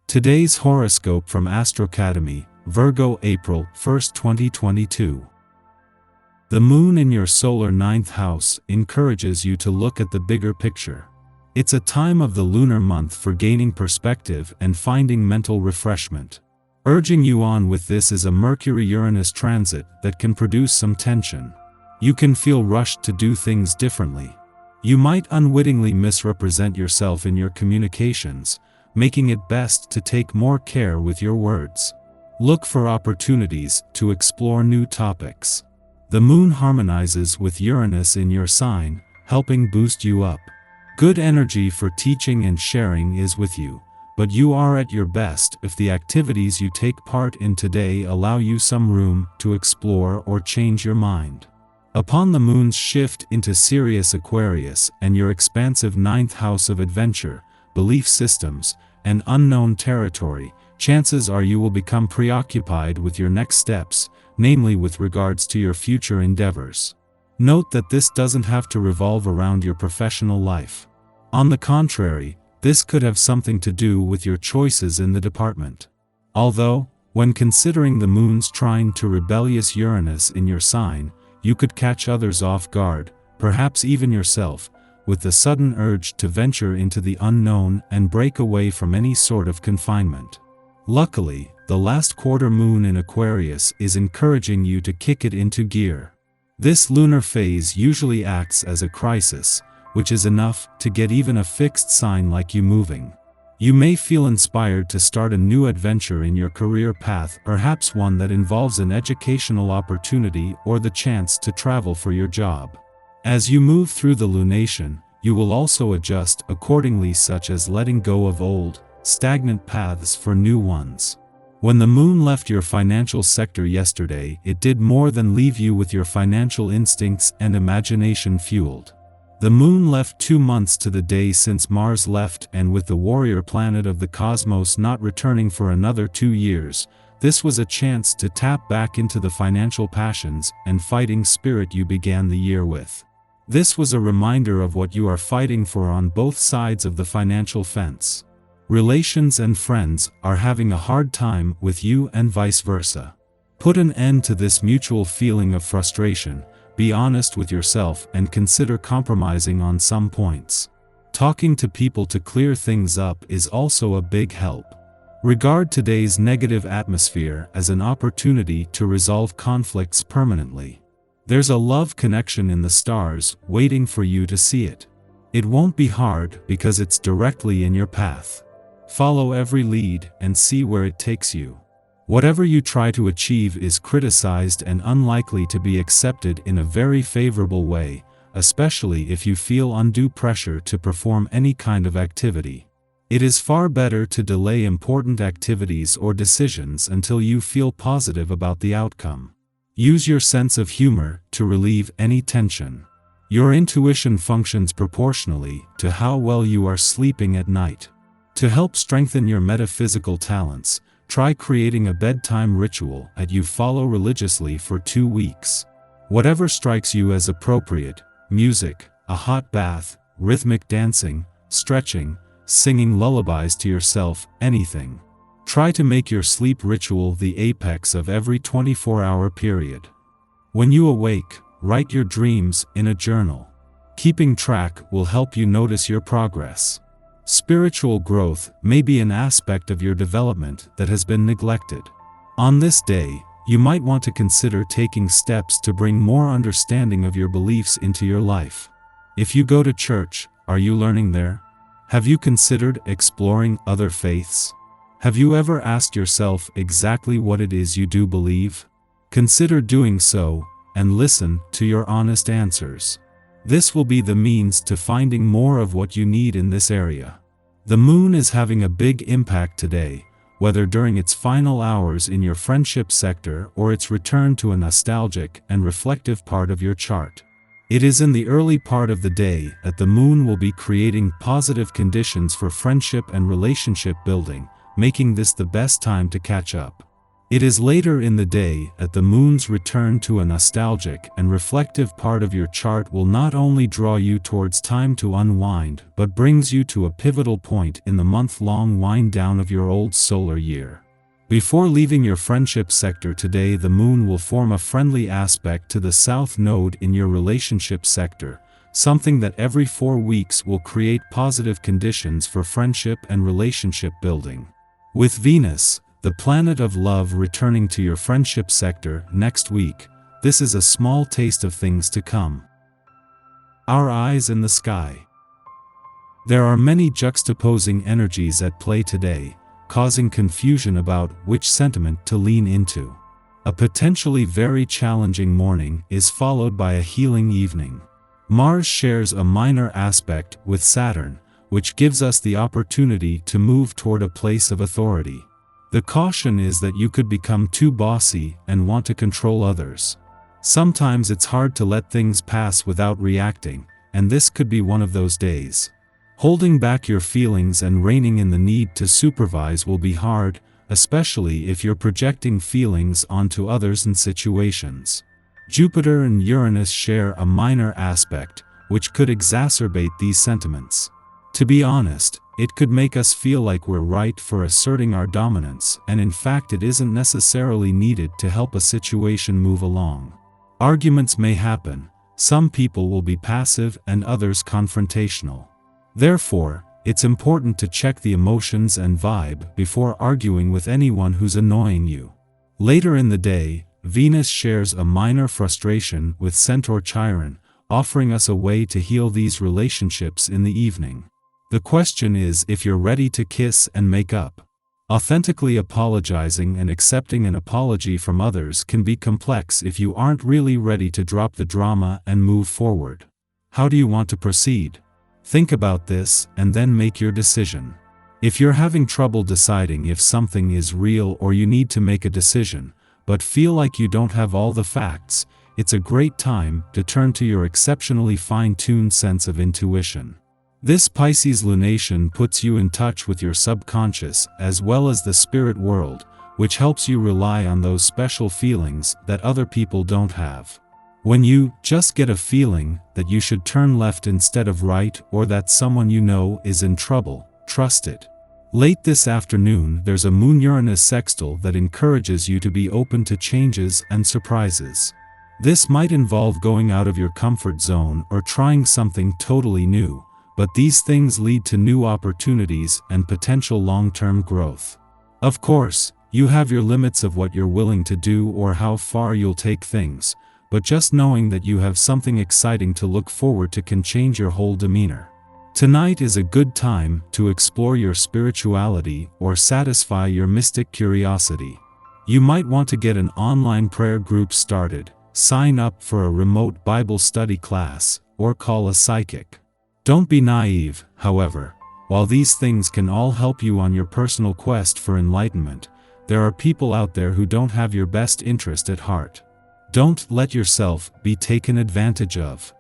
Today's horoscope from Astrocademy, Virgo April 1st, 2022. The moon in your solar ninth house encourages you to look at the bigger picture. It's a time of the lunar month for gaining perspective and finding mental refreshment. Urging you on with this is a Mercury-Uranus transit that can produce some tension. You can feel rushed to do things differently. You might unwittingly misrepresent yourself in your communications, making it best to take more care with your words. Look for opportunities to explore new topics. The moon harmonizes with Uranus in your sign, helping boost you up. Good energy for teaching and sharing is with you, but you are at your best if the activities you take part in today allow you some room to explore or change your mind. Upon the moon's shift into Sirius Aquarius and your expansive ninth house of adventure, belief systems, and unknown territory, chances are you will become preoccupied with your next steps, namely with regards to your future endeavors. Note that this doesn't have to revolve around your professional life. On the contrary, this could have something to do with your choices in the department. Although, when considering the moon's trine to rebellious Uranus in your sign, you could catch others off guard, perhaps even yourself, with the sudden urge to venture into the unknown and break away from any sort of confinement. Luckily, the last quarter moon in Aquarius is encouraging you to kick it into gear. This lunar phase usually acts as a crisis, which is enough to get even a fixed sign like you moving. You may feel inspired to start a new adventure in your career path, perhaps one that involves an educational opportunity or the chance to travel for your job. As you move through the lunation, you will also adjust accordingly, such as letting go of old, stagnant paths for new ones. When the moon left your financial sector yesterday, it did more than leave you with your financial instincts and imagination fueled. The moon left 2 months to the day since Mars left, and with the warrior planet of the cosmos not returning for another 2 years, this was a chance to tap back into the financial passions and fighting spirit you began the year with. This was a reminder of what you are fighting for on both sides of the financial fence. Relations and friends are having a hard time with you and vice versa. Put an end to this mutual feeling of frustration, be honest with yourself and consider compromising on some points. Talking to people to clear things up is also a big help. Regard today's negative atmosphere as an opportunity to resolve conflicts permanently. There's a love connection in the stars waiting for you to see it. It won't be hard because it's directly in your path. Follow every lead and see where it takes you. Whatever you try to achieve is criticized and unlikely to be accepted in a very favorable way, especially if you feel undue pressure to perform any kind of activity. It is far better to delay important activities or decisions until you feel positive about the outcome. Use your sense of humor to relieve any tension. Your intuition functions proportionally to how well you are sleeping at night. To help strengthen your metaphysical talents, try creating a bedtime ritual that you follow religiously for 2 weeks. Whatever strikes you as appropriate: music, a hot bath, rhythmic dancing, stretching, singing lullabies to yourself, anything. Try to make your sleep ritual the apex of every 24-hour period. When you awake, write your dreams in a journal. Keeping track will help you notice your progress. Spiritual growth may be an aspect of your development that has been neglected. On this day, you might want to consider taking steps to bring more understanding of your beliefs into your life. If you go to church, are you learning there? Have you considered exploring other faiths? Have you ever asked yourself exactly what it is you do believe? Consider doing so, and listen to your honest answers. This will be the means to finding more of what you need in this area. The moon is having a big impact today, whether during its final hours in your friendship sector or its return to a nostalgic and reflective part of your chart. It is in the early part of the day that the moon will be creating positive conditions for friendship and relationship building, making this the best time to catch up. It is later in the day that the moon's return to a nostalgic and reflective part of your chart will not only draw you towards time to unwind but brings you to a pivotal point in the month-long wind-down of your old solar year. Before leaving your friendship sector today, the moon will form a friendly aspect to the south node in your relationship sector, something that every 4 weeks will create positive conditions for friendship and relationship building. With Venus, the planet of love, returning to your friendship sector next week, this is a small taste of things to come. Our eyes in the sky. There are many juxtaposing energies at play today, causing confusion about which sentiment to lean into. A potentially very challenging morning is followed by a healing evening. Mars shares a minor aspect with Saturn, which gives us the opportunity to move toward a place of authority. The caution is that you could become too bossy and want to control others. Sometimes it's hard to let things pass without reacting, and this could be one of those days. Holding back your feelings and reining in the need to supervise will be hard, especially if you're projecting feelings onto others and situations. Jupiter and Uranus share a minor aspect, which could exacerbate these sentiments. To be honest, it could make us feel like we're right for asserting our dominance, and in fact it isn't necessarily needed to help a situation move along. Arguments may happen, some people will be passive and others confrontational. Therefore, it's important to check the emotions and vibe before arguing with anyone who's annoying you. Later in the day, Venus shares a minor frustration with Centaur Chiron, offering us a way to heal these relationships in the evening. The question is if you're ready to kiss and make up. Authentically apologizing and accepting an apology from others can be complex if you aren't really ready to drop the drama and move forward. How do you want to proceed? Think about this and then make your decision. If you're having trouble deciding if something is real or you need to make a decision, but feel like you don't have all the facts, it's a great time to turn to your exceptionally fine-tuned sense of intuition. This Pisces lunation puts you in touch with your subconscious as well as the spirit world, which helps you rely on those special feelings that other people don't have. When you just get a feeling that you should turn left instead of right, or that someone you know is in trouble, trust it. Late this afternoon, there's a Moon-Uranus sextile that encourages you to be open to changes and surprises. This might involve going out of your comfort zone or trying something totally new, but these things lead to new opportunities and potential long-term growth. Of course, you have your limits of what you're willing to do or how far you'll take things, but just knowing that you have something exciting to look forward to can change your whole demeanor. Tonight is a good time to explore your spirituality or satisfy your mystic curiosity. You might want to get an online prayer group started, sign up for a remote Bible study class, or call a psychic. Don't be naive, however. While these things can all help you on your personal quest for enlightenment, there are people out there who don't have your best interest at heart. Don't let yourself be taken advantage of.